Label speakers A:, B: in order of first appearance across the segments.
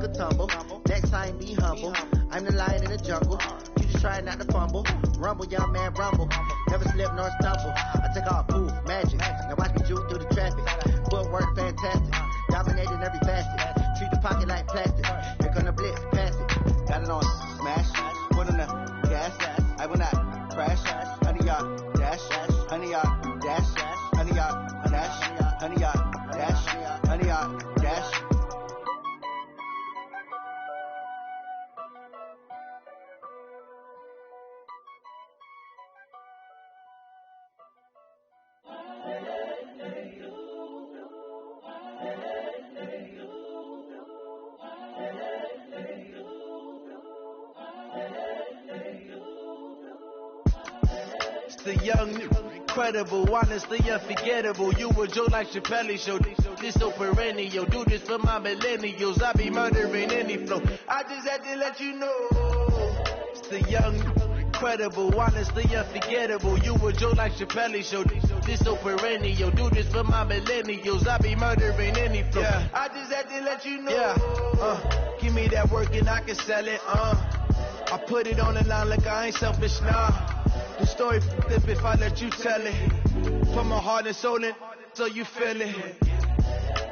A: a tumble. Next time, be humble. I'm the lion in the jungle. You just try not to fumble. Rumble, young man, rumble. Never slip nor stumble. I take off, move, magic. Now watch me juke through the traffic. Footwork, fantastic. Dominating every facet. Treat the pocket like plastic. Here come the blitz, pass it. Got it on smash. Put on the gas. I will not crash. 100-yard dash. 100-yard dash. 100-yard dash. 100-yard dash. 100-yard dash.
B: The young, incredible, honestly unforgettable. You a Joe like Chappelle show. This so perennial. Do this for my millennials. I be murdering any flow. I just had to let you know. It's the young, incredible, honestly unforgettable. You a Joe like Chappelle show. This so perennial. Do this for my millennials. I be murdering any flow. Yeah. I just had to let you know. Yeah. Give me that work and I can sell it. I put it on the line like I ain't selfish now. The story flip if I let you tell it. Put my heart and soul in so you feel it.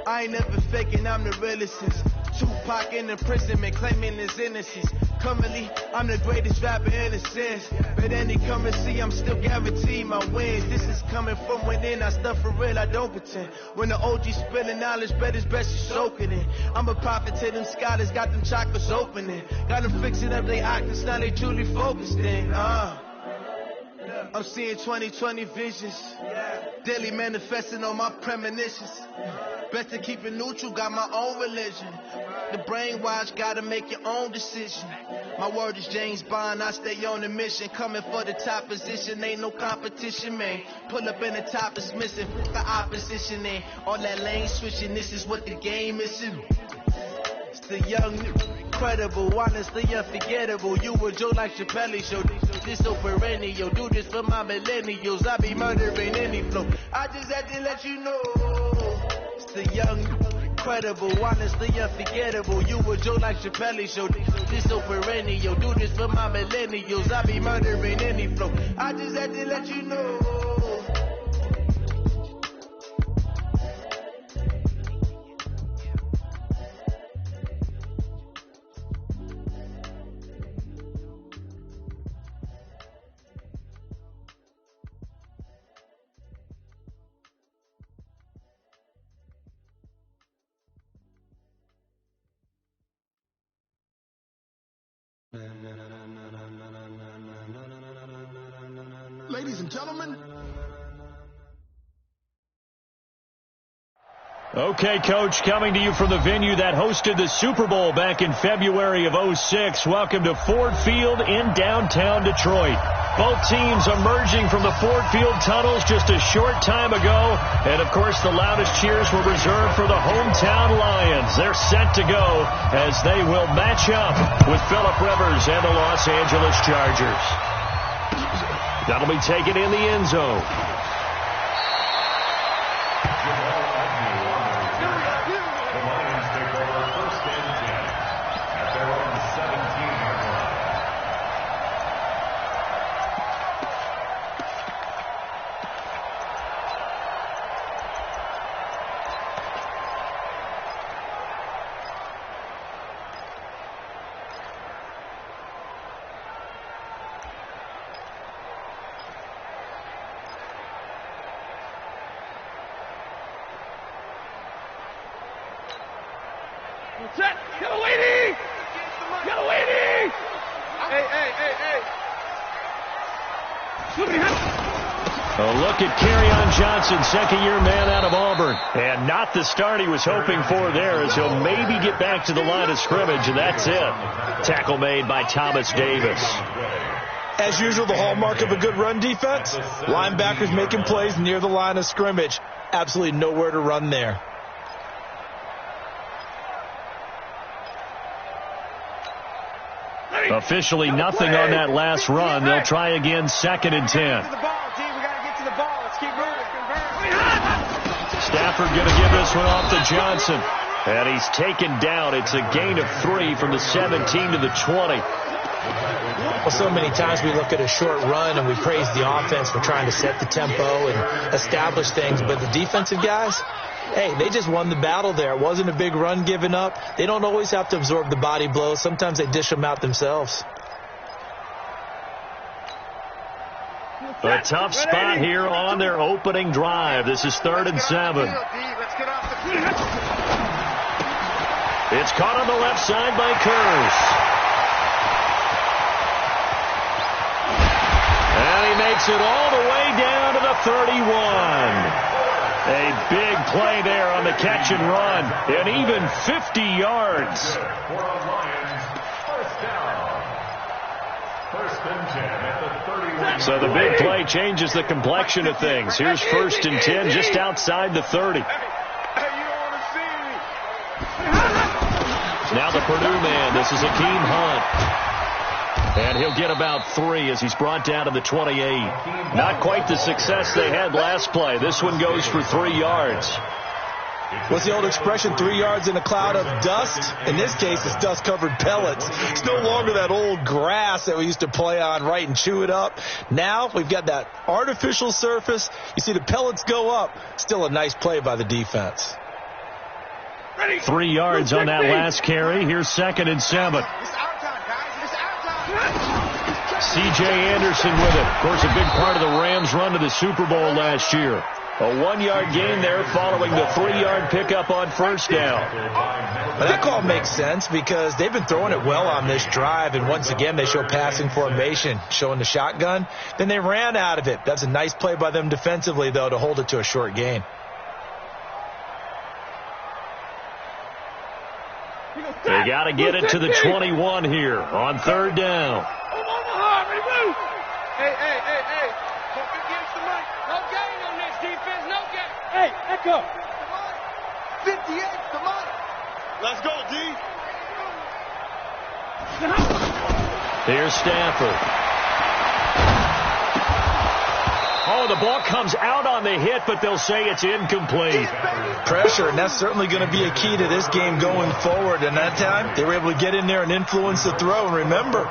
B: I ain't never faking, I'm the realest since Tupac in imprisonment claiming his innocence. Currently, I'm the greatest rapper in a sense. But any come and see, I'm still guaranteed my wins. This is coming from within, I stuff for real, I don't pretend. When the OG spilling knowledge, bet it's best you soak it in. I'm a prophet to them scholars, got them chakras opening. Got them fixing up their octaves, now they truly focused in. I'm seeing 2020 visions. Daily manifesting on my premonitions. Better keep it neutral, got my own religion. The brainwash, gotta make your own decision. My word is James Bond, I stay on a mission. Coming for the top position, ain't no competition, man. Pull up in the top is missing, the opposition ain't. All that lane switching, this is what the game is. It's the young, incredible, honestly unforgettable. You a Joe like Chappelle show. This so perennial. Do this for my millennials. I be murdering any flow. I just had to let you know. It's the young, incredible, honestly unforgettable. You a Joe like Chappelle show. This so perennial. Do this for my millennials. I be murdering any flow. I just had to let you know.
C: Ladies and gentlemen.
D: Okay, Coach, coming to you from the venue that hosted the Super Bowl back in February of '06. Welcome to Ford Field in downtown Detroit. Both teams emerging from the Ford Field tunnels just a short time ago. And, of course, the loudest cheers were reserved for the hometown Lions. They're set to go as they will match up with Phillip Rivers and the Los Angeles Chargers. That'll be taken in the end zone.
E: Set. Get a lady! Get a lady! Hey.
D: A look at Kerryon Johnson, second-year man out of Auburn. And not the start he was hoping for there, as he'll maybe get back to the line of scrimmage, and that's it. Tackle made by Thomas Davis.
F: As usual, the hallmark of a good run defense, linebackers making plays near the line of scrimmage. Absolutely nowhere to run there.
D: Officially nothing on that last run. They'll try again, 2nd and 10. Stafford going to give this one off to Johnson. And he's taken down. It's a gain of 3 from the 17 to the 20.
F: Well, so many times we look at a short run and we praise the offense for trying to set the tempo and establish things. But the defensive guys, hey, they just won the battle there. It wasn't a big run given up. They don't always have to absorb the body blows. Sometimes they dish them out themselves.
D: A tough spot here on their opening drive. This is 3rd and 7. It's caught on the left side by Kurz. And he makes it all the way down to the 31. A big play there on the catch and run. And even 50 yards. So the big play changes the complexion of things. Here's 1st and 10 just outside the 30. Now the Purdue man. This is Akeem Hunt. And he'll get about 3 as he's brought down to the 28. Not quite the success they had last play. This one goes for 3 yards.
F: What's the old expression, 3 yards in a cloud of dust? In this case, it's dust-covered pellets. It's no longer that old grass that we used to play on, right, and chew it up. Now we've got that artificial surface. You see the pellets go up. Still a nice play by the defense.
D: 3 yards on that last carry. Here's 2nd and 7. C.J. Anderson with it. Of course, a big part of the Rams' run to the Super Bowl last year. A 1-yard gain there following the 3-yard pickup on 1st down.
F: But that call makes sense because they've been throwing it well on this drive, and once again they show passing formation, showing the shotgun. Then they ran out of it. That's a nice play by them defensively, though, to hold it to a short gain.
D: They got to get it to the 21 here on 3rd down.
E: Hey. Don't get against the mic. No gain on this defense. No gain. Hey, Echo. 58, come on. Let's go, D.
D: Here's Stafford. Oh, the ball comes out on the hit, but they'll say it's incomplete.
F: Pressure, and that's certainly going to be a key to this game going forward. And that time, they were able to get in there and influence the throw. And remember,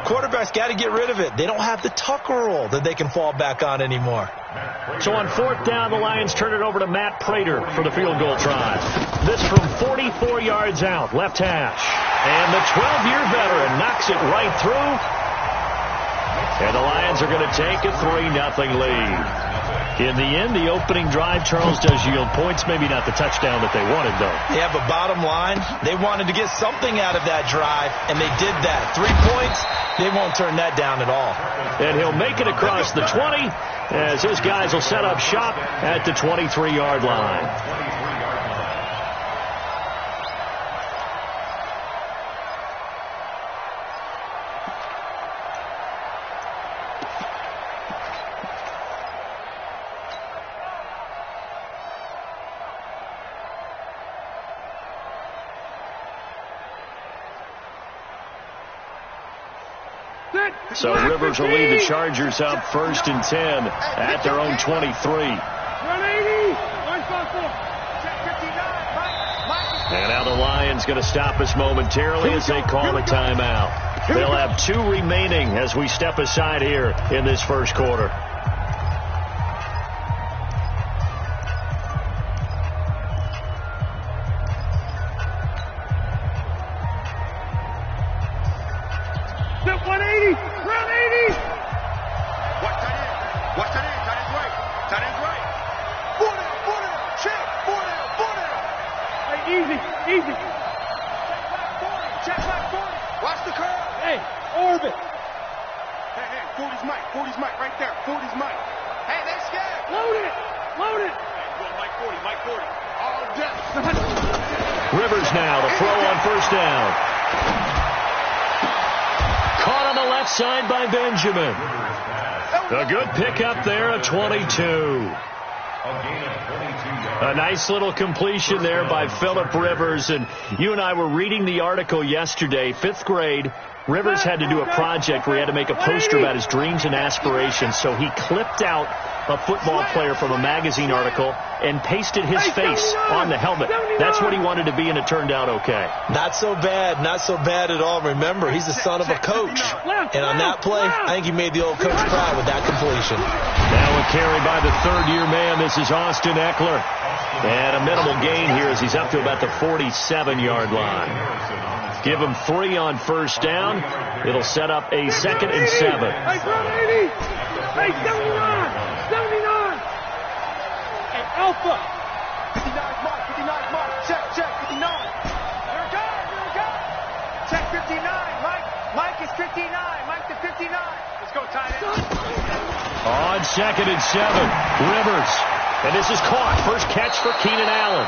F: quarterbacks got to get rid of it. They don't have the tuck roll that they can fall back on anymore.
D: So on 4th down, the Lions turn it over to Matt Prater for the field goal try. This from 44 yards out, left hash. And the 12-year veteran knocks it right through. And the Lions are going to take a 3-0 lead. In the end, the opening drive, Charles, does yield points. Maybe not the touchdown that they wanted, though.
F: Yeah, but bottom line, they wanted to get something out of that drive, and they did that. 3 points, they won't turn that down at all.
D: And he'll make it across the 20 as his guys will set up shop at the 23-yard line. So Rivers will lead the Chargers up 1st and 10 at their own 23. And now the Lions going to stop us momentarily as they call a timeout. They'll have 2 remaining as we step aside here in this first quarter. Rivers now to throw on 1st down. Caught on the left side by Benjamin. A good pickup there at 22. A nice little completion there by Phillip Rivers. And you and I were reading the article yesterday, 5th grade. Rivers had to do a project where he had to make a poster about his dreams and aspirations. So he clipped out a football player from a magazine article and pasted his face on the helmet. That's what he wanted to be, and it turned out okay.
F: Not so bad. Not so bad at all. Remember, he's the son of a coach. And on that play, I think he made the old coach proud with that completion.
D: Now a carry by the third-year man. This is Austin Eckler. And a minimal gain here as he's up to about the 47-yard line. Give him 3 on first down. It'll set up a 2nd and 7.
E: Hey, 80. Hey, 79. 79. Hey, Alpha. 59 mark. 59 mark. Check. 59. Here it goes. Check 59. Mike is 59. Mike to 59. Let's go, tight end.
D: On 2nd and 7. Rivers. And this is caught. First catch for Keenan Allen.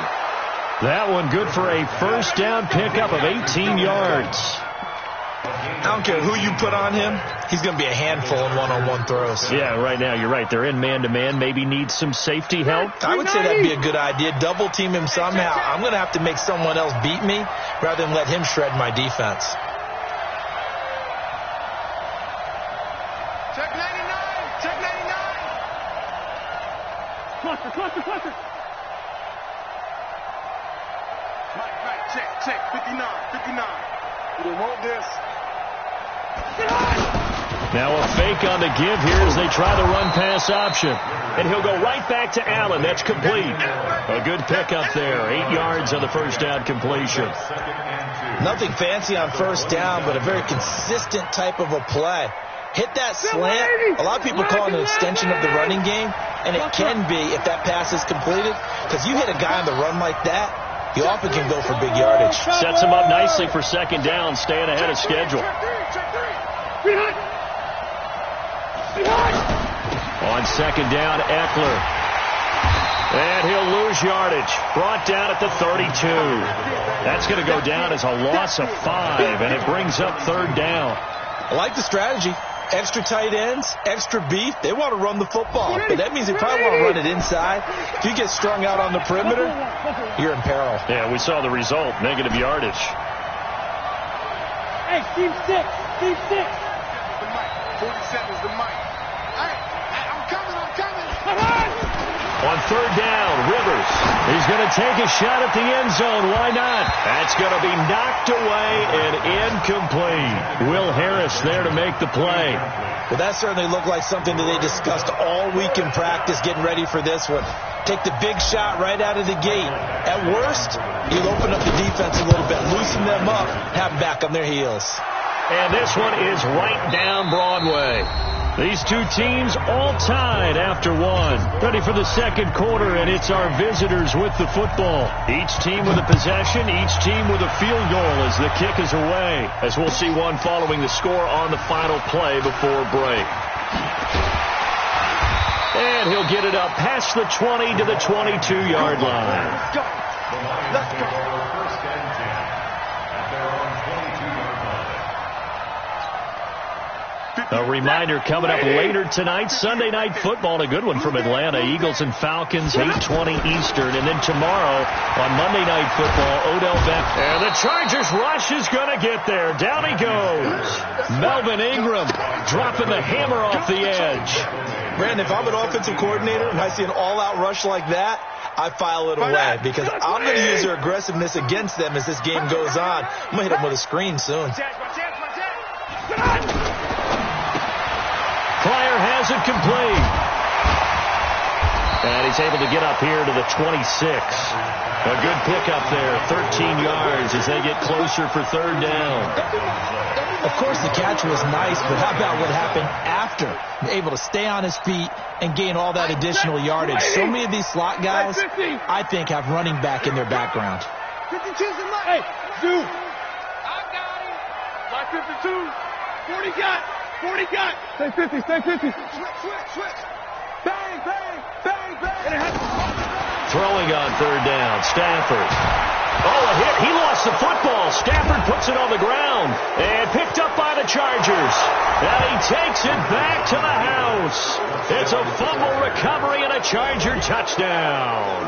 D: That one good for a first down pickup of 18 yards.
F: I don't care who you put on him. He's going to be a handful in one-on-one throws.
D: Yeah, right now you're right. They're in man-to-man. Maybe needs some safety help.
F: I would say that'd be a good idea. Double team him somehow. I'm going to have to make someone else beat me rather than let him shred my defense.
E: Check 99. Check 99. Cluster. Mike, check. 59. We don't want this.
D: Now a fake on the give here as they try the run-pass option. And he'll go right back to Allen. That's complete. A good pickup there. 8 yards on the first down completion.
F: Nothing fancy on first down, but a very consistent type of a play. Hit that slant. A lot of people call it an extension of the running game, and it can be if that pass is completed. Because you hit a guy on the run like that, you often can go for big yardage.
D: Sets him up nicely for second down, staying ahead of schedule. On second down, Eckler. And he'll lose yardage. Brought down at the 32. That's going to go down as a loss of 5, and it brings up third down.
F: I like the strategy. Extra tight ends, extra beef. They want to run the football, but that means they probably want to run it inside. If you get strung out on the perimeter, you're in peril.
D: Yeah, we saw the result, negative yardage.
E: Hey, team 6. 47 is the mic. Hey, I'm coming. Come on!
D: On third down, Rivers. He's going to take a shot at the end zone. Why not? That's going to be knocked away and incomplete. Will Harris there to make the play.
F: Well, that certainly looked like something that they discussed all week in practice, getting ready for this one. Take the big shot right out of the gate. At worst, you'll open up the defense a little bit, loosen them up, have them back on their heels.
D: And this one is right down Broadway. These two teams all tied after one. Ready for the second quarter, and it's our visitors with the football. Each team with a possession, each team with a field goal as the kick is away. As we'll see one following the score on the final play before break. And he'll get it up past the 20 to the 22-yard line.
E: Let's go.
D: A reminder coming up later tonight, Sunday Night Football, a good one from Atlanta. Eagles and Falcons, 8:20 Eastern. And then tomorrow on Monday Night Football, Odell Beckham. And the Chargers rush is going to get there. Down he goes. Melvin Ingram dropping the hammer off the edge.
F: Brandon, if I'm an offensive coordinator and I see an all-out rush like that, I file it away because I'm going to use their aggressiveness against them as this game goes on. I'm going to hit them with a screen soon.
D: Pryor has it complete. And he's able to get up here to the 26. A good pickup there, 13 yards as they get closer for third down.
F: Of course, the catch was nice, but how about what happened after? Able to stay on his feet and gain all that additional yardage. So many of these slot guys, I think, have running back in their background.
E: 52's the mic. Hey, Zoo. I got him. My 52. 40 got. Stay 50. Switch. Bang.
D: Throwing on third down, Stafford. Oh, a hit. He lost the football. Stafford puts it on the ground and picked up by the Chargers. And he takes it back to the house. It's a fumble recovery and a Charger touchdown.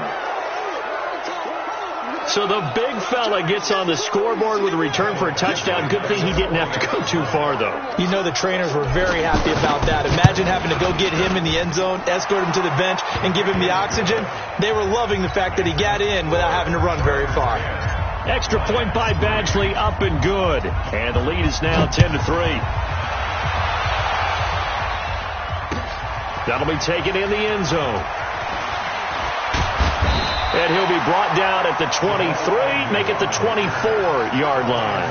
D: So the big fella gets on the scoreboard with a return for a touchdown. Good thing he didn't have to go too far, though.
F: You know the trainers were very happy about that. Imagine having to go get him in the end zone, escort him to the bench, and give him the oxygen. They were loving the fact that he got in without having to run very far.
D: Extra point by Badgley, up and good. And the lead is now 10-3. That'll be taken in the end zone. And he'll be brought down at the 23, make it the 24-yard line.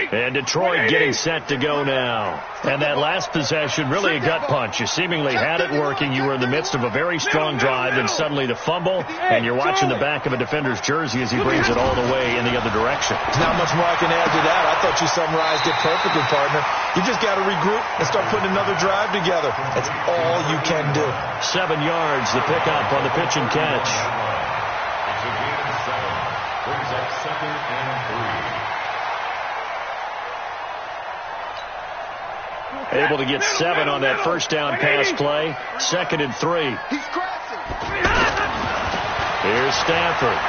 D: And Detroit getting set to go now. And that last possession, really a gut punch. You seemingly had it working. You were in the midst of a very strong drive, and suddenly the fumble, and you're watching the back of a defender's jersey as he brings it all the way in the other direction.
F: There's not much more I can add to that. I thought you summarized it perfectly, partner. You just got to regroup and start putting another drive together. That's all you can do.
D: 7 yards, the pickup on the pitch and catch.
G: It's a gain of 7. Brings up 2nd and 3.
D: Able to get 7 on that first down pass play. 2nd and 3.
C: He's crashing.
D: Here's Stafford.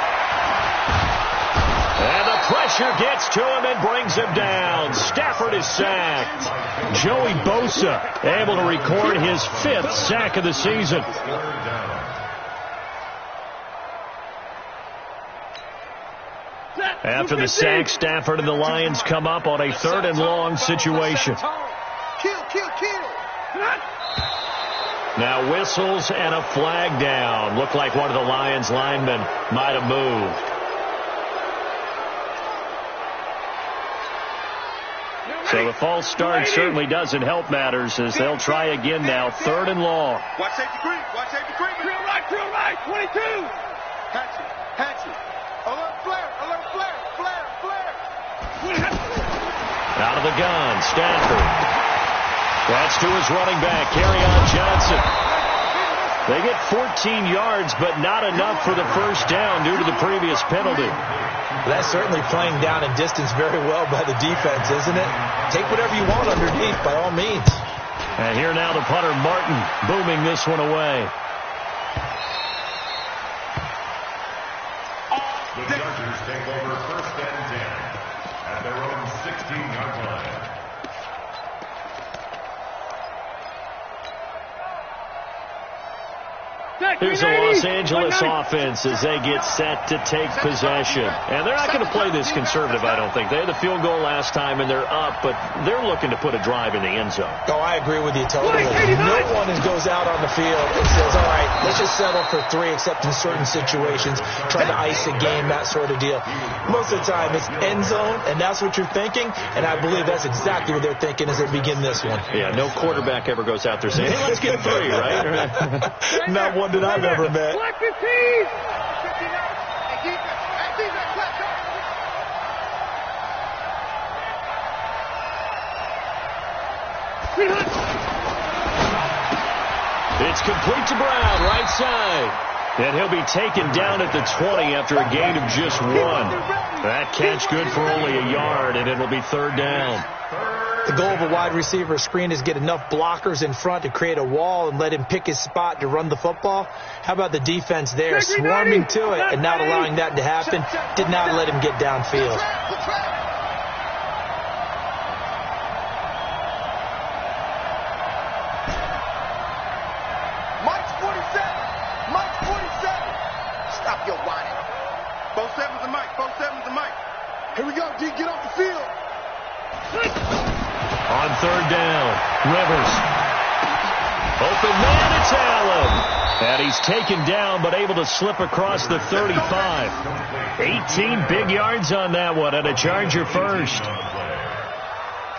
D: And the pressure gets to him and brings him down. Stafford is sacked. Joey Bosa able to record his 5th sack of the season. After the sack, Stafford and the Lions come up on a 3rd and long situation.
C: Kill.
D: Now whistles and a flag down. Looked like one of the Lions linemen might have moved. So the false start certainly doesn't help matters as they'll try again now. 3rd and long.
C: Watch safety creep. Drill right. 22. Hatchet. Alert flare.
D: Out of the gun, Stafford. That's to his running back, Kerryon Johnson. They get 14 yards, but not enough for the first down due to the previous penalty.
F: That's certainly playing down in distance very well by the defense, isn't it? Take whatever you want underneath, by all means.
D: And here now the punter, Martin, booming this one away.
G: The Chargers take over 1st and 10 at their own 16-yard line.
D: Here's the Los Angeles offense as they get set to take possession. And they're not going to play this conservative, I don't think. They had the field goal last time, and they're up, but they're looking to put a drive in the end zone.
F: Oh, I agree with you totally. No one goes out on the field and says, all right, let's just settle for 3, except in certain situations, trying to ice a game, that sort of deal. Most of the time, it's end zone, and that's what you're thinking, and I believe that's exactly what they're thinking as they begin this one.
D: Yeah, no quarterback ever goes out there saying, hey, let's get 3, right?
F: Not one that I've ever met.
E: Black 15!
D: It's complete to Brown, right side. And he'll be taken down at the 20 after a gain of just 1. That catch good for only a yard, and it'll be 3rd down.
F: The goal of a wide receiver screen is get enough blockers in front to create a wall and let him pick his spot to run the football. How about the defense there, swarming to it and not allowing that to happen? Did not let him get downfield.
C: Mike's 47. Stop your whining. 47's a Mike. Here we go, D. Get off the field.
D: On 3rd down, Rivers. Open man, it's Allen. And he's taken down, but able to slip across the 35. 18 big yards on that one, and a Charger first.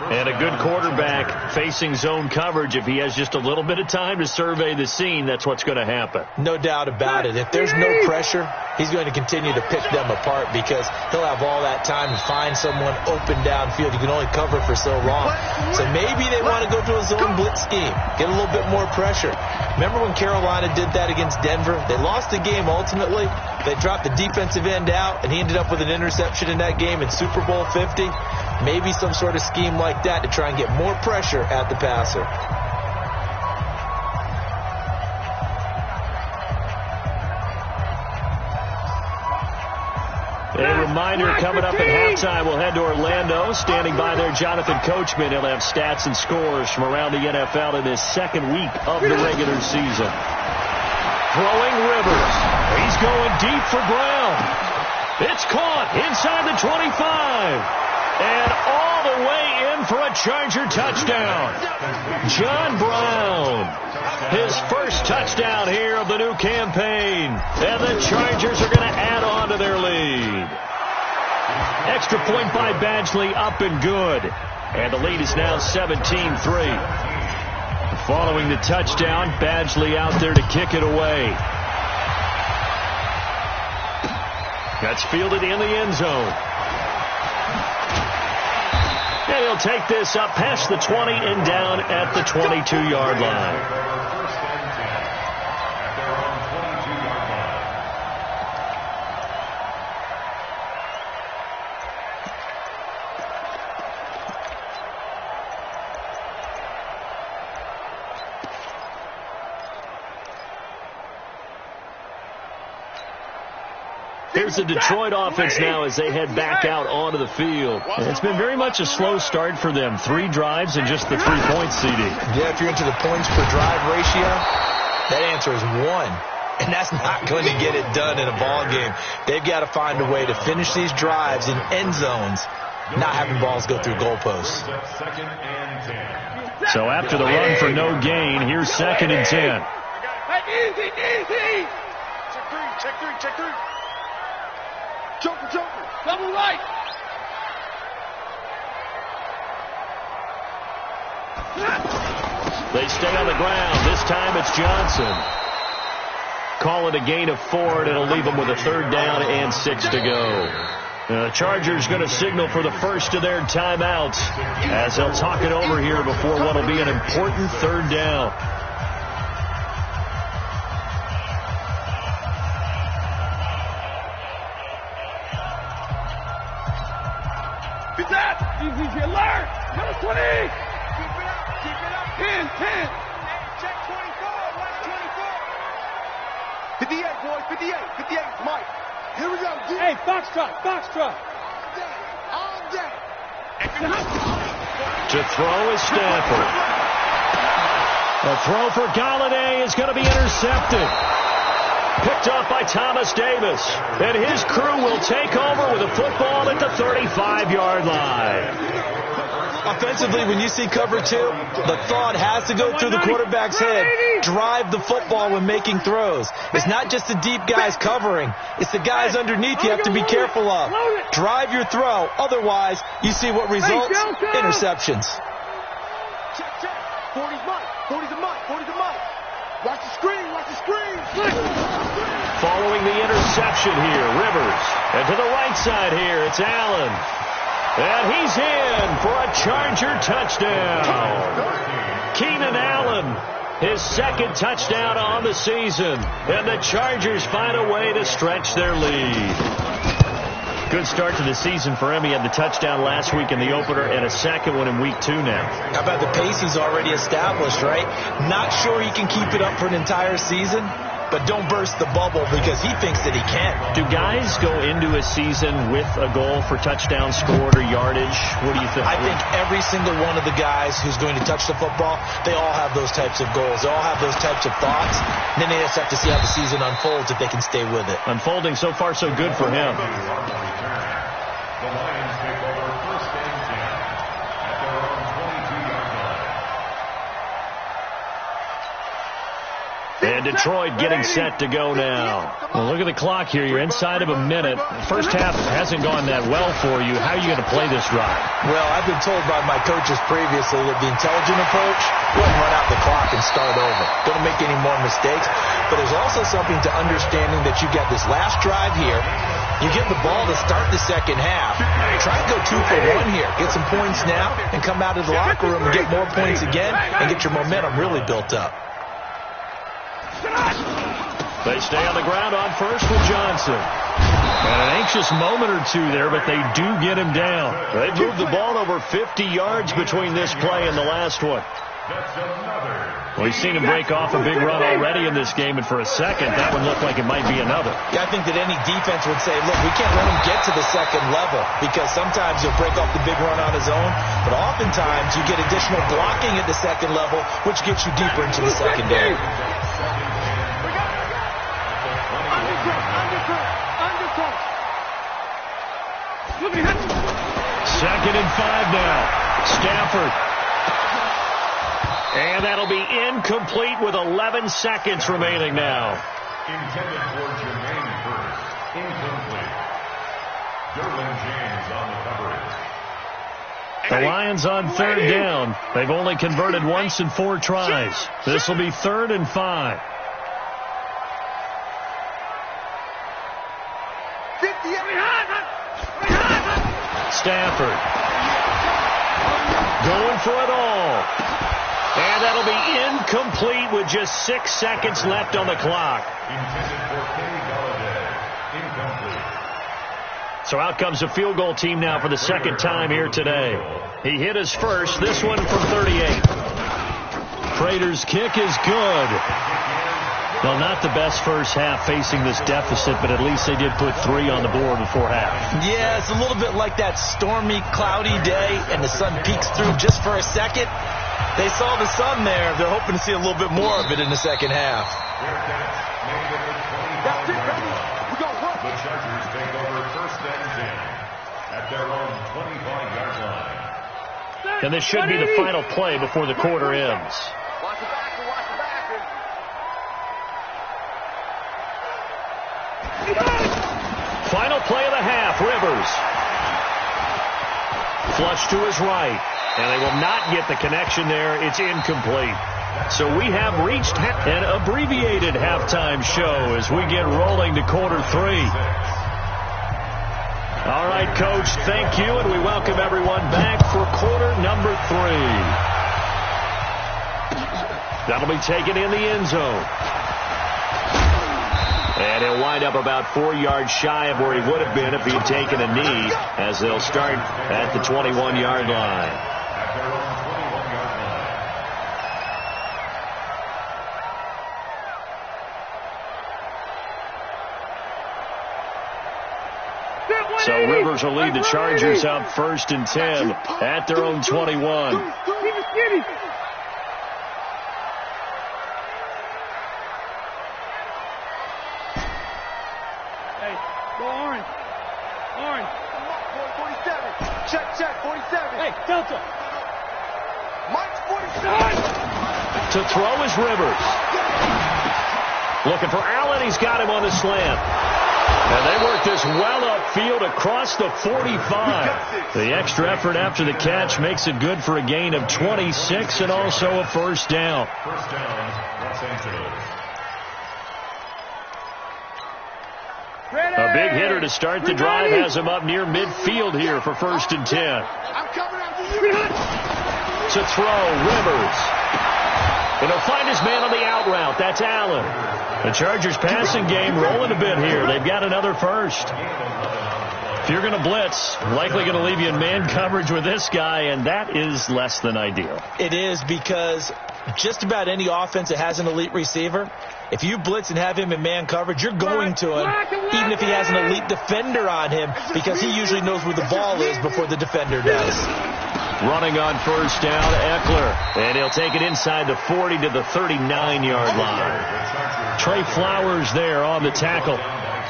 D: And a good quarterback facing zone coverage. If he has just a little bit of time to survey the scene, that's what's going to happen.
F: No doubt about it. If there's no pressure, he's going to continue to pick them apart because he'll have all that time to find someone open downfield. You can only cover for so long. So maybe they want to go to a zone blitz scheme, get a little bit more pressure. Remember when Carolina did that against Denver? They lost the game ultimately, They dropped the defensive end out, and he ended up with an interception in that game in Super Bowl 50. Maybe some sort of scheme like that to try and get more pressure at the passer.
D: A reminder, coming up at halftime, we'll head to Orlando. Standing by there, Jonathan Coachman. He'll have stats and scores from around the NFL in his second week of the regular season. Throwing Rivers. He's going deep for Brown. It's caught inside the 25. And all the way in for a Charger touchdown. John Brown. His first touchdown here of the new campaign. And the Chargers are going to add on to their lead. Extra point by Badgley, up and good. And the lead is now 17-3. Following the touchdown, Badgley out there to kick it away. That's fielded in the end zone. And he'll take this up past the 20 and down at the 22-yard line. Here's the Detroit offense now as they head back out onto the field. And it's been very much a slow start for them. 3 drives and just the 3-point CD.
F: Yeah, if you're into the points per drive ratio, that answer is 1. And that's not going to get it done in a ball game. They've got to find a way to finish these drives in end zones, not having balls go through goalposts.
D: So after the run for no gain, here's 2nd and 10.
E: Easy. Check three. Joker. Double right.
D: They stay on the ground. This time it's Johnson. Call it a gain of 4, and it'll leave them with a 3rd down and 6 to go. The Chargers going to signal for the first of their timeouts as they'll talk it over here before what will be an important 3rd down.
E: Easy alert! Number 20! Keep it up! 10! Check 24! Watch 24! 58, boys! 58, Mike! Here we go! Hey, Foxtrot! All day!
D: To throw is Stafford. A throw for Galladay is going to be intercepted. Picked off by Thomas Davis. And his crew will take over with a football at the 35-yard line.
F: Offensively, when you see cover 2, the thought has to go through the quarterback's head. Drive the football when making throws. It's not just the deep guys covering. It's the guys underneath you have to be careful of. Drive your throw. Otherwise, you see what results? Interceptions.
E: Check. 40's Mike. 40's a Mike. Watch the screen.
D: Following the interception here, Rivers. And to the right side here, it's Allen. And he's in for a Charger touchdown. Keenan Allen, his 2nd touchdown on the season. And the Chargers find a way to stretch their lead. Good start to the season for him. He had the touchdown last week in the opener and a 2nd one in week 2 now.
F: How about the pace he's already established, right? Not sure he can keep it up for an entire season, but don't burst the bubble because he thinks that he can.
D: Do guys go into a season with a goal for touchdown scored or yardage? What do you think?
F: I think every single one of the guys who's going to touch the football, they all have those types of goals. They all have those types of thoughts. And then they just have to see how the season unfolds if they can stay with it.
D: Unfolding so far so good for him.
G: The Lions take over 1st and 10 at their own 22-yard line.
D: And Detroit getting set to go now. Well, look at the clock here. You're inside of a minute. First half hasn't gone that well for you. How are you going to play this drive?
F: Well, I've been told by my coaches previously that the intelligent approach wouldn't run out the clock and start over. Don't make any more mistakes. But there's also something to understanding that you got this last drive here. You get the ball to start the second half. Try and go 2 for 1 here. Get some points now and come out of the locker room and get more points again and get your momentum really built up.
D: They stay on the ground on first with Johnson. And an anxious moment or two there, but they do get him down. They've moved the ball over 50 yards between this play and the last one. We've seen him break off a big run already in this game, and for a second, that one looked like it might be another.
F: Yeah, I think that any defense would say, look, we can't let him get to the second level, because sometimes he'll break off the big run on his own, but oftentimes you get additional blocking at the second level, which gets you deeper into the secondary.
D: Second and 5 now. Stafford. And that'll be incomplete with 11 seconds remaining now.
G: Intended for Jermaine First. Incomplete. Derwin James on the coverage.
D: The Lions on third down. They've only converted once in 4 tries. This will be 3rd and 5. Stafford going for it all. And that'll be incomplete with just 6 seconds left on the clock.
G: Intended for Kenny Galladay. Incomplete.
D: So out comes a field goal team now for the second time here today. He hit his first, this one from 38. Prater's kick is good. Well, not the best first half facing this deficit, but at least they did put 3 on the board before half.
F: Yeah, it's a little bit like that stormy, cloudy day, and the sun peeks through just for a second. They saw the sun there. They're hoping to see a little bit more of it in the second half.
G: The Chargers take over 1st and 10 at their own 25-yard line.
D: And this should be the final play before the quarter ends.
C: Watch the backer, watch the backer.
D: Final play of the half, Rivers. Flush to his right. And they will not get the connection there. It's incomplete. So we have reached an abbreviated halftime show as we get rolling to quarter 3. All right, Coach, thank you, and we welcome everyone back for quarter number 3. That'll be taken in the end zone. And he'll wind up about 4 yards shy of where he would have been if he had taken a knee, as they'll start at the 21-yard line. So Rivers will lead the Chargers out 1st and 10 at their own 21.
E: Hey, go orange. Orange.
C: 47. Check, 47.
E: Hey, Delta.
C: Mike's 47.
D: To throw is Rivers. Looking for Allen. He's got him on the slant. And they work this well upfield across the 45. The extra effort after the catch makes it good for a gain of 26 and also a 1st down.
G: First down, Los Angeles.
D: A big hitter to start the drive has him up near midfield here for 1st and 10.
C: I'm coming after you.
D: To throw, Rivers. And he'll find his man on the out route. That's Allen. The Chargers passing game rolling a bit here. They've got another 1st. If you're going to blitz, likely going to leave you in man coverage with this guy, and that is less than ideal.
F: It is, because just about any offense that has an elite receiver, if you blitz and have him in man coverage, you're going to him, even if he has an elite defender on him, because he usually knows where the ball is before the defender does.
D: Running on 1st down, Eckler. And he'll take it inside the 40 to the 39-yard line. Trey Flowers there on the tackle.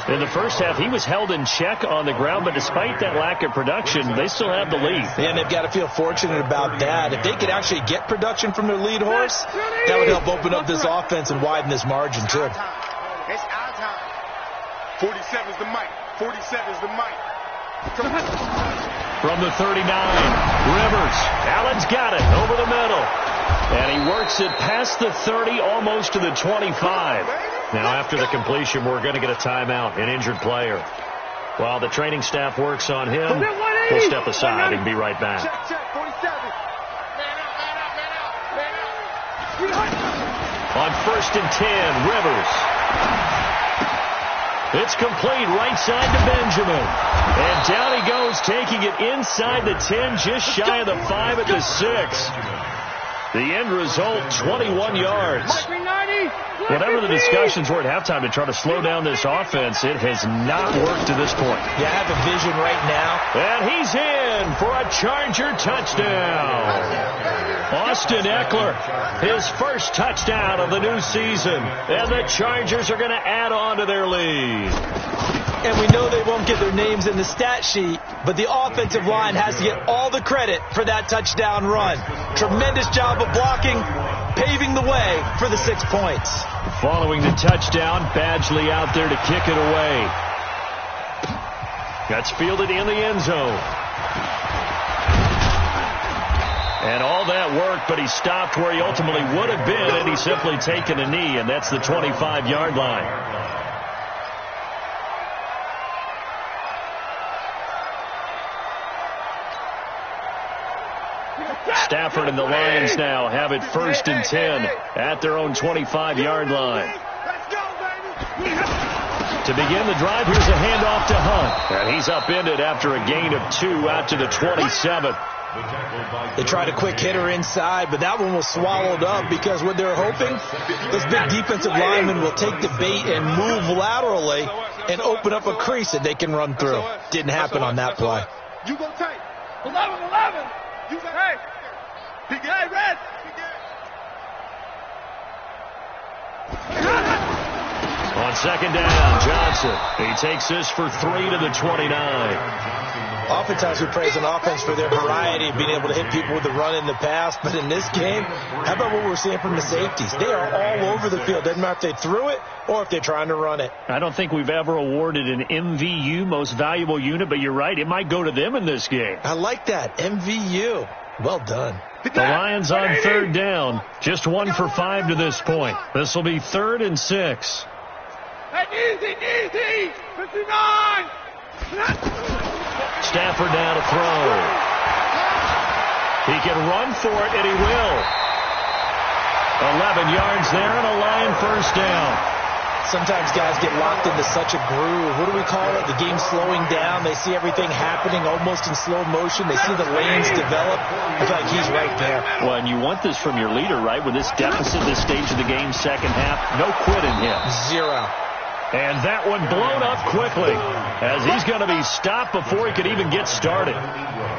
D: In the first half, he was held in check on the ground, but despite that lack of production, they still have the lead.
F: And they've got to feel fortunate about that. If they could actually get production from their lead horse, that would help open up this offense and widen this margin, too.
C: It's our time. 47's the mic. 47's the mic.
D: From the 39, Rivers. Allen's got it over the middle. And he works it past the 30, almost to the 25. Now, after the completion, we're going to get a timeout, an injured player. While the training staff works on him, we'll step aside and be right back.
C: Check, 47.
D: On 1st and 10, Rivers. It's complete right side to Benjamin. And down he goes, taking it inside the 10, just shy of the 5 at the 6. The end result, 21 yards. Whatever the discussions were at halftime to try to slow down this offense, it has not worked to this point.
F: Yeah, I have a vision right now.
D: And he's in for a Charger touchdown. Austin Eckler, his first touchdown of the new season. And the Chargers are going to add on to their lead.
F: And we know they won't get their names in the stat sheet, but the offensive line has to get all the credit for that touchdown run. Tremendous job of blocking, paving the way for the 6 points.
D: Following the touchdown, Badgley out there to kick it away. That's fielded in the end zone. And all that work, but he stopped where he ultimately would have been had he simply taken a knee, and that's the 25-yard line. Stafford and the Lions now have it 1st and 10 at their own 25-yard line. To begin the drive, here's a handoff to Hunt. And he's upended after a gain of 2 out to the 27.
F: They tried a quick hitter inside, but that one was swallowed up because what they're hoping, those big defensive linemen will take the bait and move laterally and open up a crease that they can run through. Didn't happen on that play.
E: You go tight. 11. You go, hey. Hey, Red.
D: On second down, Johnson. He takes this for 3 to the 29.
F: Oftentimes we praise an offense for their variety of being able to hit people with the run in the pass, but in this game, how about what we're seeing from the safeties? They are all over the field. Doesn't matter if they threw it or if they're trying to run it.
D: I don't think we've ever awarded an MVU, most valuable unit, but you're right, it might go to them in this game.
F: I like that, MVU. Well done.
D: The Lions on third down, just 1 for 5 to this point. This will be 3rd and 6.
E: Easy. 59.
D: Stafford now to throw. He can run for it, and he will. 11 yards there and a Lion first down.
F: Sometimes guys get locked into such a groove. What do we call it? The game slowing down. They see everything happening almost in slow motion. They see the lanes develop. I feel like he's right there.
D: Well, and you want this from your leader, right? With this deficit, this stage of the game, second half, no quitting him.
F: 0.
D: And that one blown up quickly as he's going to be stopped before he could even get started.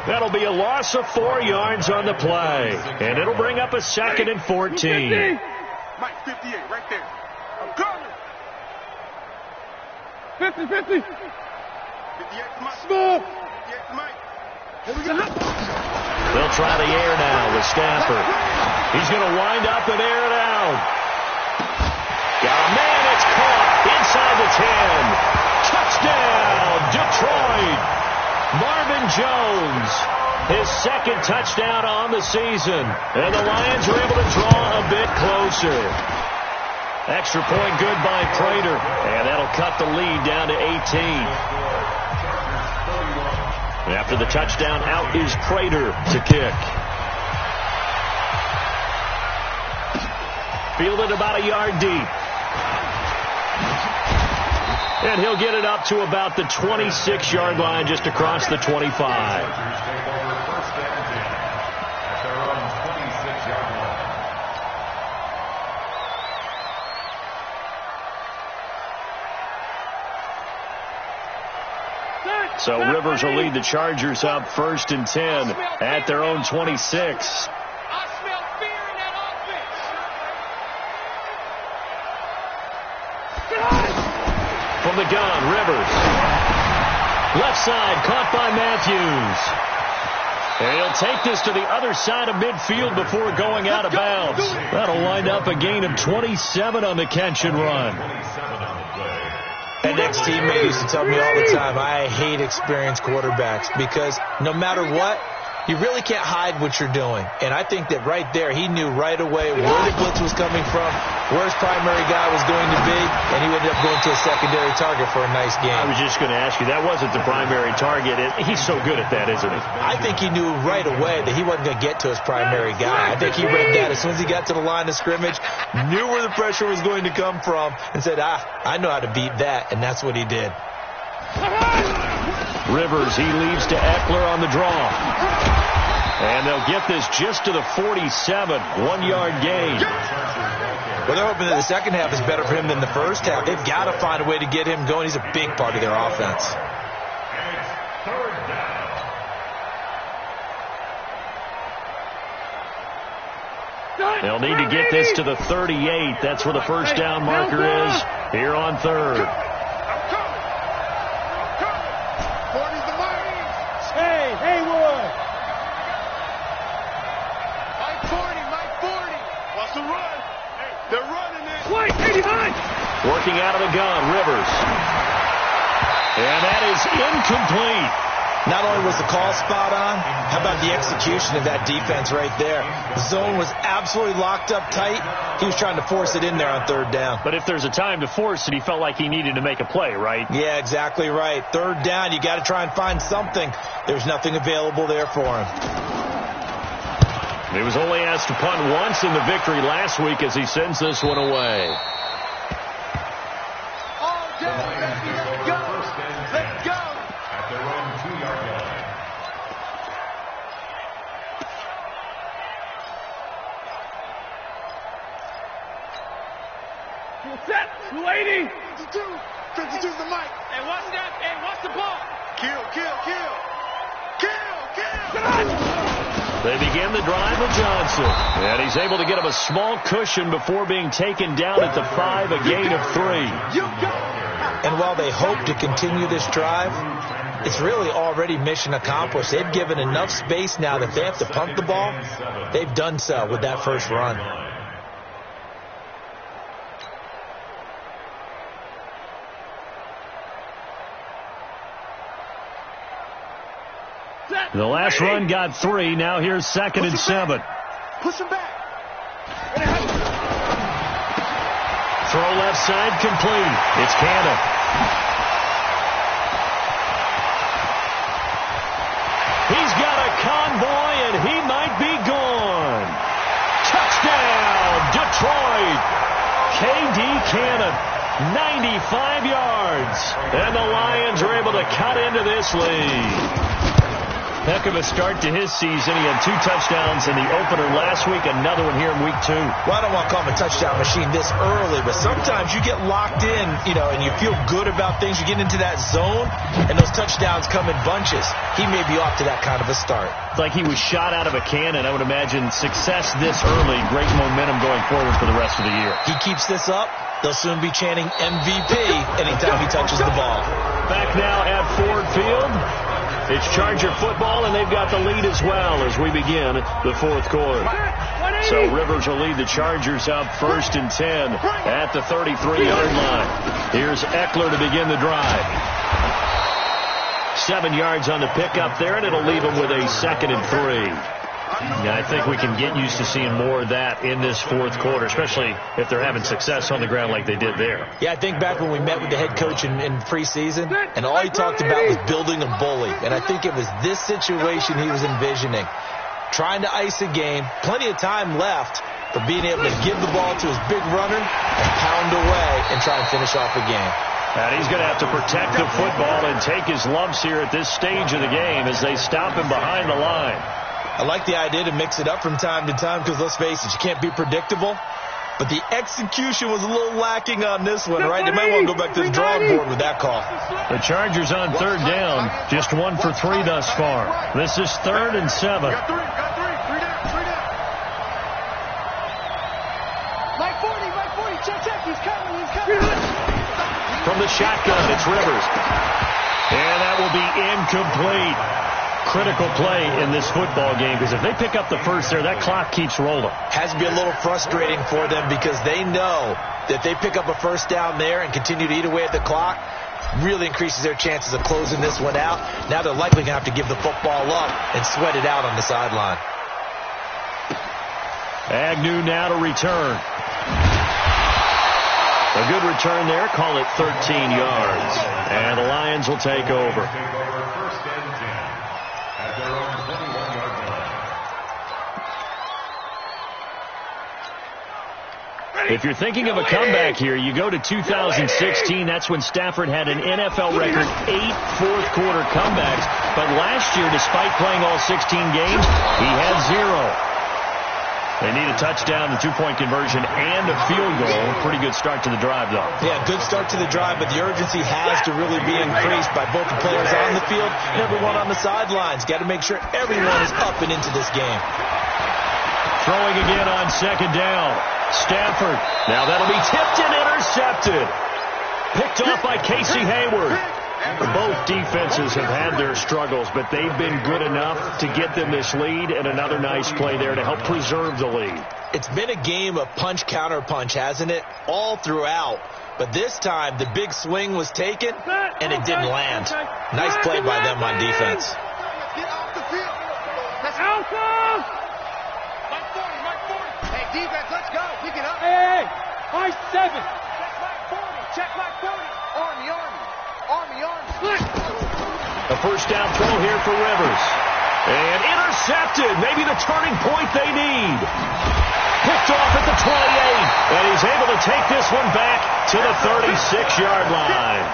D: That'll be a loss of 4 yards on the play. And it'll bring up a 2nd and 14.
C: Mike, 58, right there. I'm coming.
E: 50.
C: 58 to Mike.
E: Small.
C: 58 to Mike.
E: Here we go.
D: They'll try the air now with Stafford. He's going to wind up and air it out. Got a man, it's caught inside the 10. Touchdown, Detroit. Marvin Jones, his 2nd touchdown on the season. And the Lions are able to draw a bit closer. Extra point good by Prater. And that'll cut the lead down to 18. After the touchdown, out is Prater to kick. Fielded about a yard deep. And he'll get it up to about the 26-yard line just across the 25. So Rivers will lead the Chargers up 1st and 10 at their own 26.
E: I smell fear in that offense.
D: From the gun, Rivers. Left side, caught by Matthews. And he'll take this to the other side of midfield before going out of bounds. That'll wind up a gain of 27 on the catch and run.
F: An ex-teammate used to tell me all the time, I hate experienced quarterbacks because no matter what, You really can't hide what you're doing. And I think that right there, he knew right away where the blitz was coming from, where his primary guy was going to be, and he ended up going to a secondary target for a nice game.
D: I was just going to ask you, that wasn't the primary target. He's so good at that, isn't he?
F: I think he knew right away that he wasn't going to get to his primary guy. I think he read that as soon as he got to the line of scrimmage, knew where the pressure was going to come from, and said, I know how to beat that, and that's what he did.
D: Rivers, he leaves to Eckler on the draw. And they'll get this just to the 47, 1-yard gain.
F: Well, they're hoping that the second half is better for him than the first half. They've got to find a way to get him going. He's a big part of their offense.
D: They'll need to get this to the 38. That's where the first down marker is here on third. Working out of the gun, Rivers. And that is incomplete.
F: Not only was the call spot on, how about the execution of that defense right there? The zone was absolutely locked up tight. He was trying to force it in there on third down.
D: But if there's a time to force it, he felt like he needed to make a play, right?
F: Yeah, exactly right. Third down, you got to try and find something. There's nothing available there for him.
D: He was only asked to punt once in the victory last week as he sends this one away.
E: Set, 280.
C: 52's the mic.
E: Hey, watch that. Hey, watch the ball.
C: Kill.
D: They begin the drive with Johnson. And he's able to get him a small cushion before being taken down at the 5, a gain of 3.
F: And while they hope to continue this drive, it's really already mission accomplished. They've given enough space now that they have to punt the ball. They've done so with that first run.
D: The last run got 3. Now here's 2nd and 7.
C: Push him back.
D: Throw left side complete. It's Cannon. He's got a convoy, and he might be gone. Touchdown, Detroit. K.D. Cannon, 95 yards. And the Lions are able to cut into this lead. Heck of a start to his season. He had 2 touchdowns in the opener last week, another one here in week 2.
F: Well, I don't want to call him a touchdown machine this early, but sometimes you get locked in, and you feel good about things. You get into that zone, and those touchdowns come in bunches. He may be off to that kind of a start.
D: It's like he was shot out of a cannon. I would imagine success this early, great momentum going forward for the rest of the year.
F: He keeps this up, they'll soon be chanting MVP anytime he touches the ball.
D: Back now at Ford Field. It's Charger football, and they've got the lead as well as we begin the fourth quarter. So Rivers will lead the Chargers up 1st and 10 at the 33-yard line. Here's Eckler to begin the drive. 7 yards on the pickup there, and it'll leave him with a 2nd and 3. Yeah, I think we can get used to seeing more of that in this fourth quarter, especially if they're having success on the ground like they did there.
F: Yeah, I think back when we met with the head coach in preseason, and all he talked about was building a bully. And I think it was this situation he was envisioning. Trying to ice a game, plenty of time left, but being able to give the ball to his big runner and pound away and try and finish off the game.
D: And he's going to have to protect the football and take his lumps here at this stage of the game as they stop him behind the line.
F: I like the idea to mix it up from time to time because, let's face it, you can't be predictable. But the execution was a little lacking on this one, right? They might want to go back to the drawing board with that call.
D: The Chargers on 3rd down, just 1 for 3 thus far. This is 3rd and 7.
C: Got three down. Mike 40, check, he's coming.
D: From the shotgun, it's Rivers. And that will be incomplete. Critical play in this football game because if they pick up the first there, that clock keeps rolling.
F: Has to be a little frustrating for them because they know that if they pick up a first down there and continue to eat away at the clock, really increases their chances of closing this one out. Now they're likely going to have to give the football up and sweat it out on the sideline.
D: Agnew now to return. A good return there. Call it 13 yards. And the Lions will take over.
G: First and 10 at their own 21-yard line.
D: If you're thinking of a comeback here, you go to 2016. That's when Stafford had an NFL record 8 fourth-quarter comebacks. But last year, despite playing all 16 games, he had 0. They need a touchdown, a two-point conversion, and a field goal. Pretty good start to the drive, though.
F: Yeah, good start to the drive, but the urgency has to really be increased by both the players on the field and everyone on the sidelines. Got to make sure everyone is up and into this game.
D: Throwing again on second down. Stafford. Now that'll be tipped and intercepted. Picked off by Casey Hayward. Both defenses have had their struggles, but they've been good enough to get them this lead, and another nice play there to help preserve the lead.
F: It's been a game of punch-counter-punch, hasn't it? All throughout. But this time, the big swing was taken, and it didn't land. Nice play by them on defense.
C: Get off the field. Let's go.
E: Alpha!
C: Mike 40, Mike 40. Hey, defense, let's go. Pick it up.
E: Hey, Mike 7.
C: Check Mike 40. Check Mike 40. Army, Army. Army, Army.
D: A first down throw here for Rivers. And intercepted. Maybe the turning point they need. Picked off at the 28. And he's able to take this one back to the 36-yard line.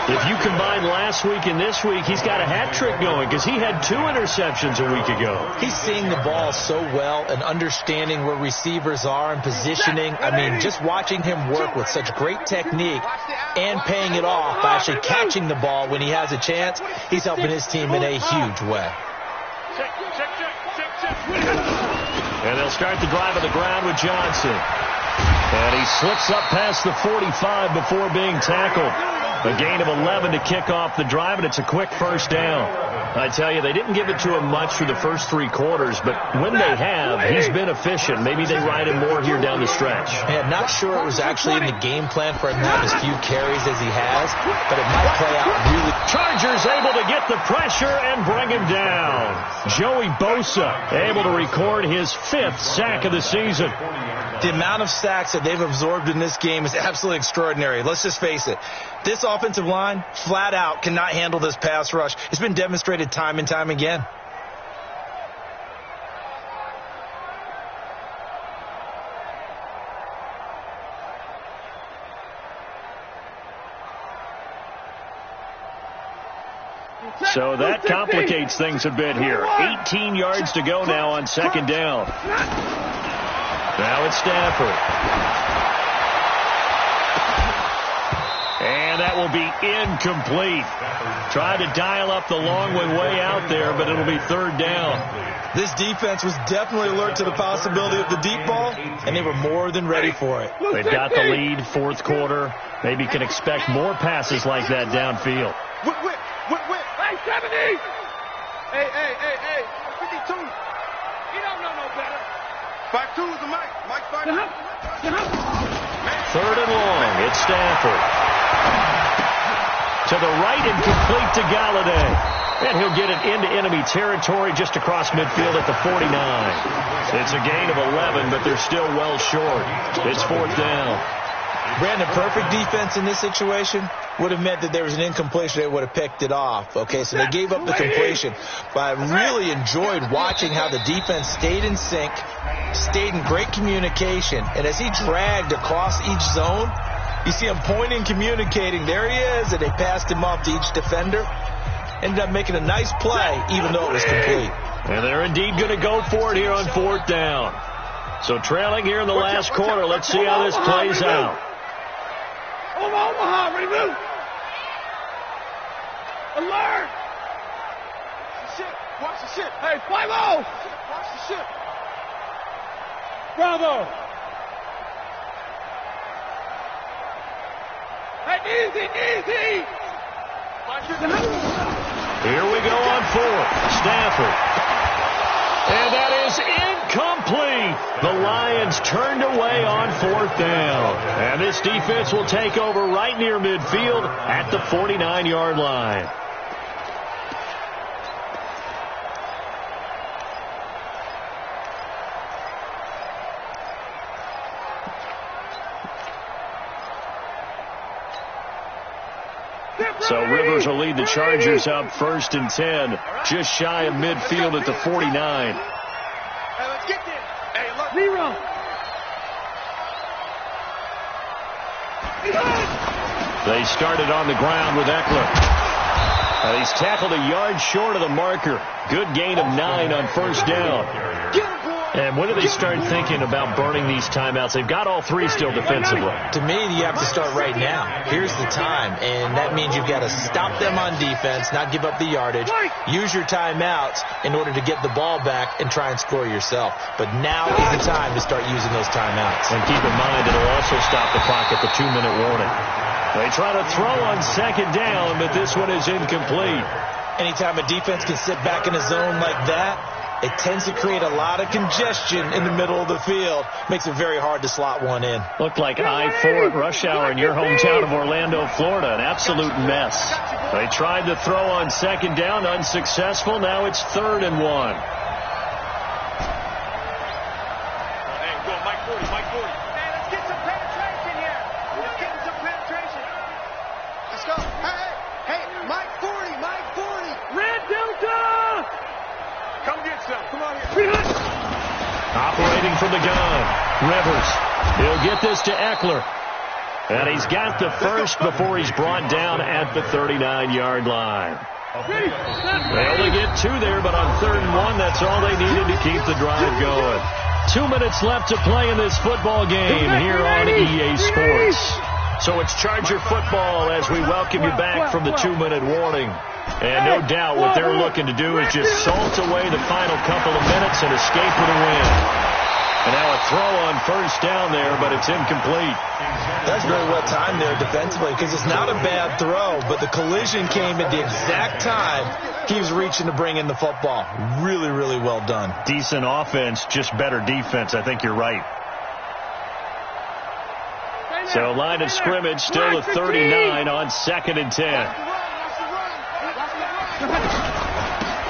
D: If you combine last week and this week, he's got a hat trick going because he had 2 interceptions a week ago.
F: He's seeing the ball so well and understanding where receivers are and positioning. I mean, just watching him work with such great technique and paying it off by actually catching the ball when he has a chance, he's helping his team in a huge way.
D: And they'll start the drive on the ground with Johnson. And he slips up past the 45 before being tackled. A gain of 11 to kick off the drive, and it's a quick first down. I tell you, they didn't give it to him much for the first 3 quarters, but when they have, he's been efficient. Maybe they ride him more here down the stretch.
F: Yeah, not sure it was actually in the game plan for him to have as few carries as he has, but it might play out really.
D: Chargers able to get the pressure and bring him down. Joey Bosa able to record his 5th sack of the season.
F: The amount of sacks that they've absorbed in this game is absolutely extraordinary. Let's just face it. This offensive line, flat out, cannot handle this pass rush. It's been demonstrated time and time again.
D: So that complicates things a bit here. 18 yards to go now on second down. Now it's Stafford. And that will be incomplete. Tried to dial up the long one way out there, but it'll be third down.
F: This defense was definitely alert to the possibility of the deep ball, and they were more than ready for it.
D: They've got the lead, fourth quarter. Maybe can expect more passes like that downfield.
C: Whip.
E: Hey, 70!
C: Hey, 52.
E: You don't know no better.
C: 5-2 is the Mike. Mike 5-2.
D: Third and long. It's Stafford. To the right and complete to Galladay. And he'll get it into enemy territory just across midfield at the 49. It's a gain of 11, but they're still well short. It's fourth down.
F: Brandon, perfect defense in this situation would have meant that there was an incompletion. They would have picked it off. Okay, so they gave up the completion. But I really enjoyed watching how the defense stayed in sync, stayed in great communication. And as he dragged across each zone, you see him pointing, communicating. There he is, and they passed him off to each defender. Ended up making a nice play, even though it was complete.
D: And they're indeed going to go for it here on fourth down. So trailing here in the last quarter. Let's see how this plays out.
E: Omaha, remove! Alert!
C: Watch the ship.
E: Hey, 5-0!
C: Watch the ship.
E: Bravo! Hey, easy!
D: Here we go on fourth. Stafford. And that is complete. The Lions turned away on 4th down. And this defense will take over right near midfield at the 49-yard line. So Rivers will lead the Chargers up 1st and 10, just shy of midfield at the 49.
C: Hey, let's get there. Hey, look.
E: Zero.
D: They started on the ground with Eckler. He's tackled a yard short of the marker. Good gain of 9 on 1st down. And when do they start thinking about burning these timeouts? They've got all 3 still defensively.
F: To me, you have to start right now. Here's the time, and that means you've got to stop them on defense, not give up the yardage, use your timeouts in order to get the ball back and try and score yourself. But now is the time to start using those timeouts.
D: And keep in mind, it'll also stop the clock at the 2-minute warning. They try to throw on 2nd down, but this one is incomplete.
F: Anytime a defense can sit back in a zone like that, it tends to create a lot of congestion in the middle of the field. Makes it very hard to slot one in.
D: Looked like I-4 at rush hour in your hometown of Orlando, Florida. An absolute mess. They tried to throw on 2nd down, unsuccessful. Now it's 3rd and 1.
C: Hey, go, Mike 40, Mike 40. Hey, let's get some penetration here. We're getting some penetration. Let's go. Hey, Mike 40, Mike 40.
E: Red Delta.
C: Come get some. Come on here.
D: Operating from the gun. Rivers. He'll get this to Eckler. And he's got the first before he's brought down at the 39-yard line. They only get 2 there, but on 3rd and 1, that's all they needed to keep the drive going. 2 minutes left to play in this football game here on EA Sports. So it's Charger football as we welcome you back from the 2-minute warning. And no doubt what they're looking to do is just salt away the final couple of minutes and escape with a win. And now a throw on 1st down there, but it's incomplete.
F: That's very well timed there defensively because it's not a bad throw, but the collision came at the exact time he was reaching to bring in the football. Really, really well done.
D: Decent offense, just better defense. I think you're right. So line of scrimmage still at 39 on 2nd and 10.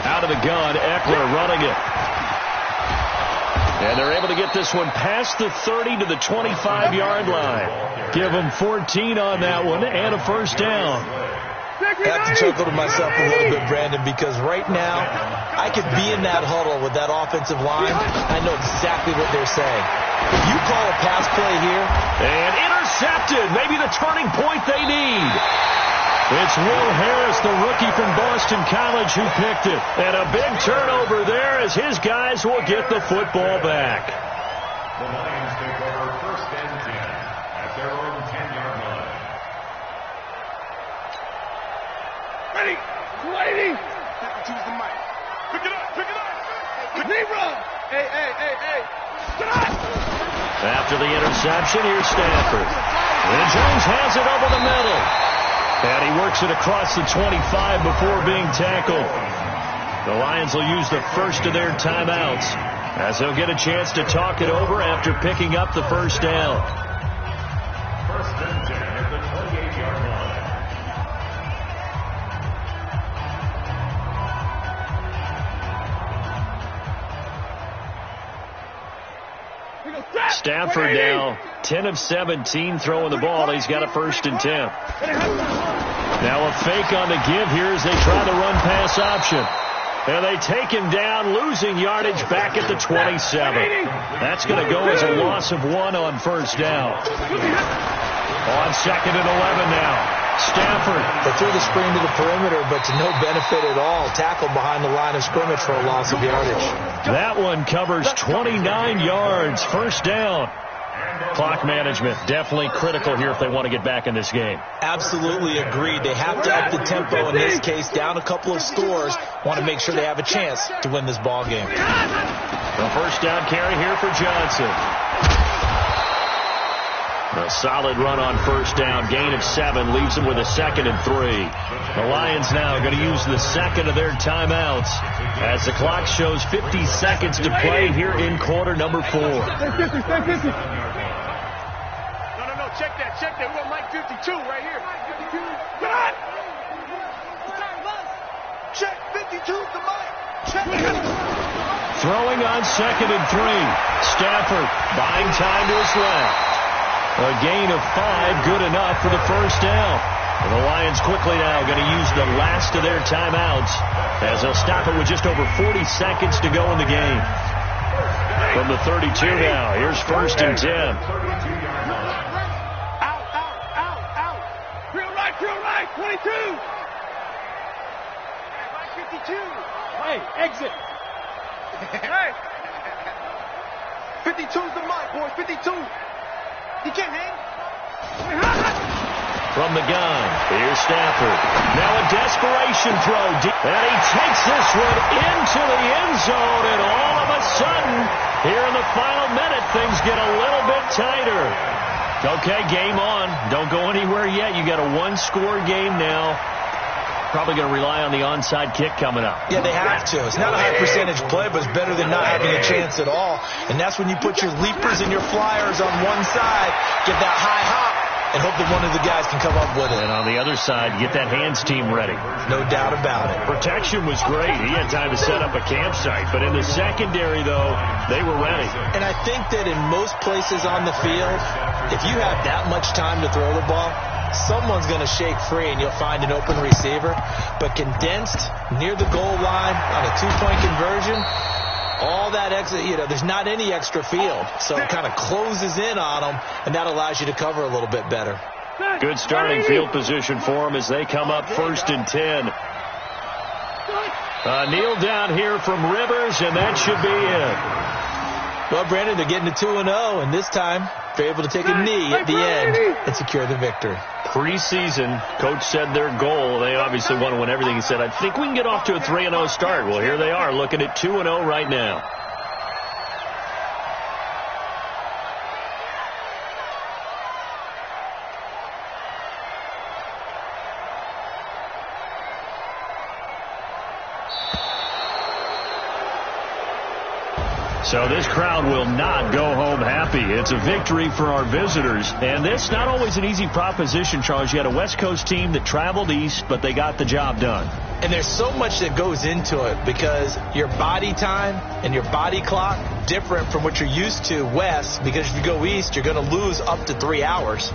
D: Out of the gun, Eckler running it. And they're able to get this one past the 30 to the 25-yard line. Give them 14 on that one and a 1st down.
F: I have to chuckle to myself a little bit, Brandon, because right now I could be in that huddle with that offensive line. I know exactly what they're saying. If you call a pass play here.
D: And intercepted. Maybe the turning point they need. It's Will Harris, the rookie from Boston College, who picked it. And a big turnover there as his guys will get the football back.
G: The Lions take over 1st and 10 at their own 10-yard line.
E: Ready. Waiting.
C: Choose the mic. Pick it up. Pick it up.
E: Zero. Hey. Stop.
D: After the interception, here's Stanford. And Jones has it over the middle. And he works it across the 25 before being tackled. The Lions will use the first of their timeouts as they'll get a chance to talk it over after picking up the 1st down.
G: 1st and 10 at the 28-yard
E: line.
D: Stafford now 10 of 17 throwing the ball. He's got a 1st and 10. Now a fake on the give here as they try the run pass option. And they take him down, losing yardage back at the 27. That's going to go as a loss of 1 on 1st down. On 2nd and 11 now. Stafford.
F: They threw the screen to the perimeter, but to no benefit at all. Tackled behind the line of scrimmage for a loss of yardage.
D: That one covers 29 yards. 1st down. Clock management definitely critical here if they want to get back in this game.
F: Absolutely agreed. They have to up the tempo in this case, down a couple of scores. Want to make sure they have a chance to win this ball game.
D: The 1st down carry here for Johnson. A solid run on first down. Gain of 7 leaves them with a 2nd and 3. The Lions now going to use the second of their timeouts as the clock shows 50 seconds to play here in quarter number 4.
E: No, check that. We got Mike 52 right here. Come on! Check 52's the Mike. Check it.
D: Throwing on 2nd and 3. Stafford buying time to his left. A gain of 5, good enough for the first down. And the Lions quickly now going to use the last of their timeouts as they'll stop it with just over 40 seconds to go in the game. From the 32 now, here's 1st and 10.
E: Out. Real right, 22. 52. Hey, exit. Hey. 52's the Mike, boy, 52. He can't hang.
D: From the gun, here's Stafford. Now a desperation throw. And he takes this one into the end zone. And all of a sudden, here in the final minute, things get a little bit tighter. Okay, game on. Don't go anywhere yet. You got a 1-score game now. Probably going to rely on the onside kick coming up.
F: Yeah, they have to. It's not a high percentage play, but it's better than not having a chance at all. And that's when you put your leapers and your flyers on one side, get that high hop, and hope that one of the guys can come up with it.
D: And on the other side, get that hands team ready.
F: No doubt about it.
D: Protection was great. He had time to set up a campsite. But in the secondary, though, they were ready.
F: And I think that in most places on the field, if you have that much time to throw the ball, someone's going to shake free and you'll find an open receiver. But condensed near the goal line on a 2-point conversion, all that extra, there's not any extra field. So it kind of closes in on them, and that allows you to cover a little bit better.
D: Good starting field position for them as they come up 1st and 10. Kneel down here from Rivers, and that should be it.
F: Well, Brandon, they're getting to 2-0, and this time they're able to take a knee at the end and secure the victory.
D: Preseason, coach said their goal, they obviously want to win everything. He said, I think we can get off to a 3-0 start. Well, here they are looking at 2-0 right now. So this crowd will not go home happy. It's a victory for our visitors. And this not always an easy proposition, Charles. You had a West Coast team that traveled east, but they got the job done.
F: And there's so much that goes into it because your body time and your body clock different from what you're used to west, because if you go east, you're going to lose up to 3 hours,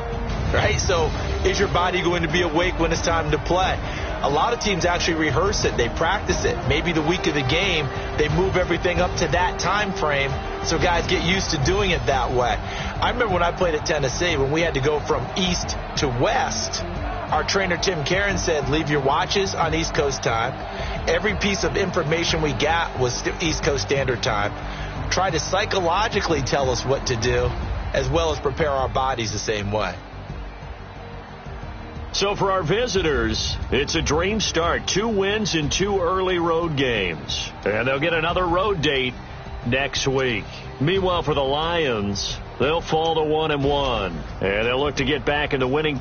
F: right? So is your body going to be awake when it's time to play? A lot of teams actually rehearse it. They practice it. Maybe the week of the game, they move everything up to that time frame so guys get used to doing it that way. I remember when I played at Tennessee, when we had to go from east to west, our trainer Tim Karen said, leave your watches on East Coast time. Every piece of information we got was East Coast Standard Time. Try to psychologically tell us what to do, as well as prepare our bodies the same way.
D: So for our visitors, it's a dream start. 2 wins in 2 early road games. And they'll get another road date next week. Meanwhile, for the Lions, they'll fall to 1-1. And they'll look to get back in the winning